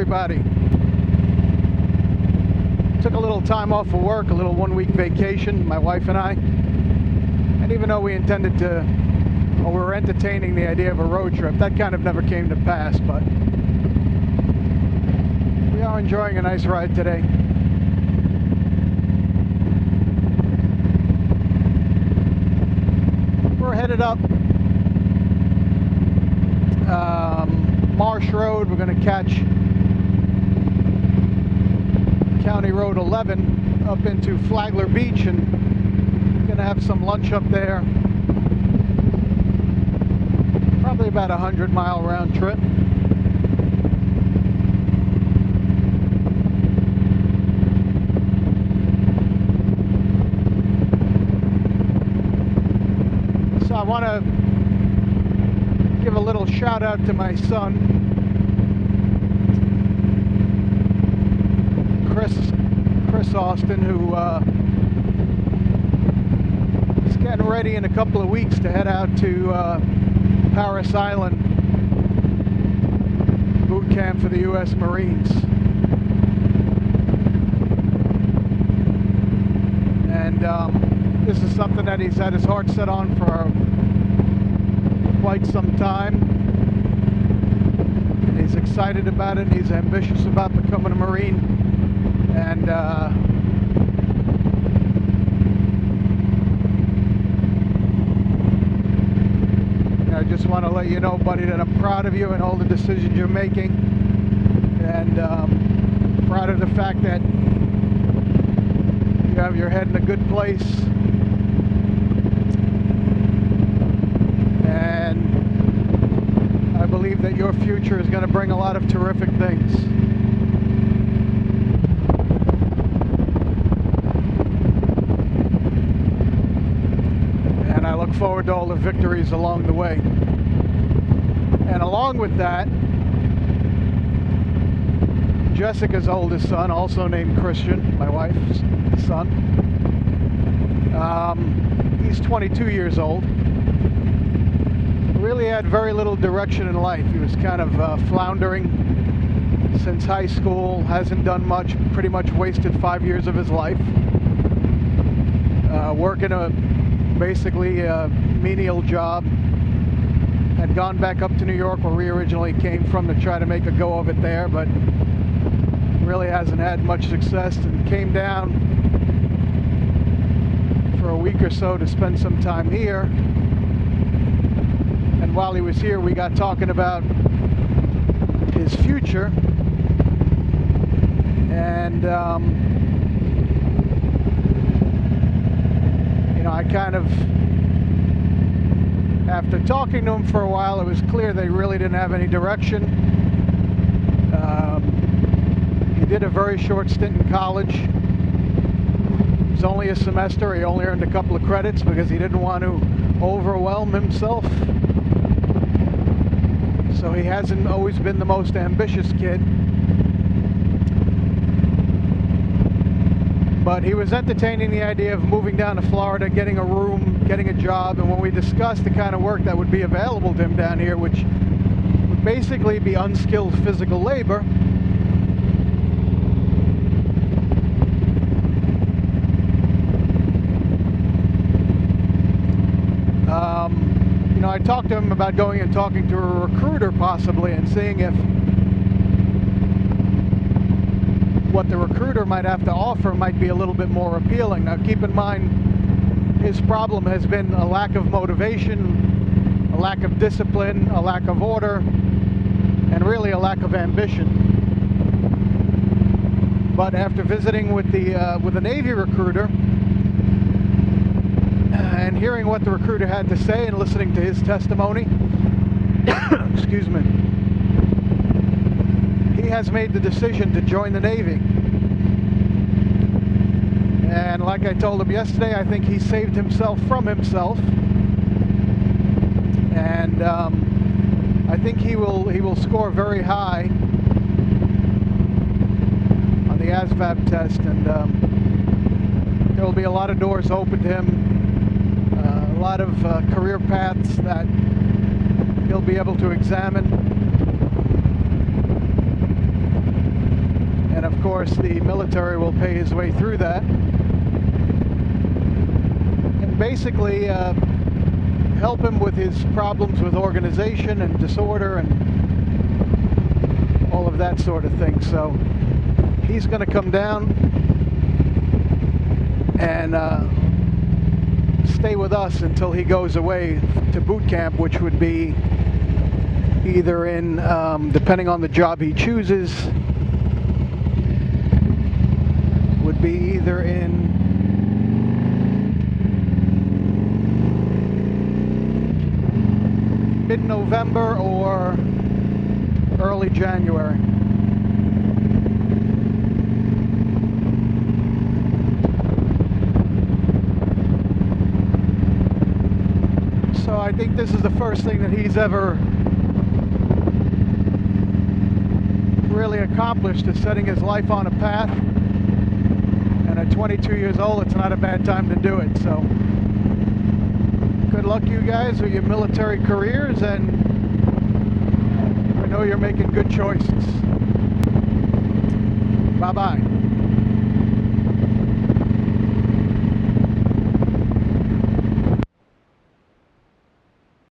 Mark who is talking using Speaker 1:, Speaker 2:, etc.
Speaker 1: everybody. Took a little time off of work, a little one-week vacation, my wife and I. And even though we intended to, or we were entertaining the idea of a road trip, that kind of never came to pass, but we are enjoying a nice ride today. We're headed up Marsh Road. We're going to catch County Road 11 up into Flagler Beach, and we're going to have some lunch up there. Probably about a 100-mile round trip. So I want to give a little shout out to my son, Chris Austin, who is getting ready in a couple of weeks to head out to Paris Island boot camp for the U.S. Marines. And this is something that he's had his heart set on for quite some time. And he's excited about it. He's ambitious about becoming a Marine. And I just want to let you know, buddy, that I'm proud of you and all the decisions you're making. And proud of the fact that you have your head in a good place. And I believe that your future is going to bring a lot of terrific things. And I look forward to all the victories along the way. And along with that, Jessica's oldest son, also named Christian, my wife's son, he's 22 years old. Really had very little direction in life. He was kind of floundering since high school, hasn't done much, pretty much wasted 5 years of his life working basically a menial job. Had gone back up to New York where we originally came from to try to make a go of it there, but really hasn't had much success, and came down for a week or so to spend some time here. And while he was here, we got talking about his future. And you know, I kind of, after talking to him for a while, it was clear they really didn't have any direction. He did a very short stint in college. It was only a semester. He only earned a couple of credits because he didn't want to overwhelm himself. So he hasn't always been the most ambitious kid. But he was entertaining the idea of moving down to Florida, getting a room, getting a job, and when we discussed the kind of work that would be available to him down here, which would basically be unskilled physical labor, you know, I talked to him about going and talking to a recruiter possibly and seeing if what the recruiter might have to offer might be a little bit more appealing. Now keep in mind, his problem has been a lack of motivation, a lack of discipline, a lack of order, and really a lack of ambition. But after visiting with the Navy recruiter and hearing what the recruiter had to say and listening to his testimony, excuse me, he has made the decision to join the Navy. And like I told him yesterday, I think he saved himself from himself. And I think he will score very high on the ASVAB test, and there will be a lot of doors open to him, a lot of career paths that he'll be able to examine. course, the military will pay his way through that. And basically help him with his problems with organization and disorder and all of that sort of thing. So he's going to come down and stay with us until he goes away to boot camp, which would be either in, depending on the job he chooses, would be either in mid-November or early January. So I think this is the first thing that he's ever really accomplished, is setting his life on a path. And at 22 years old, it's not a bad time to do it. So good luck, you guys, with your military careers, and I know you're making good choices. Bye-bye.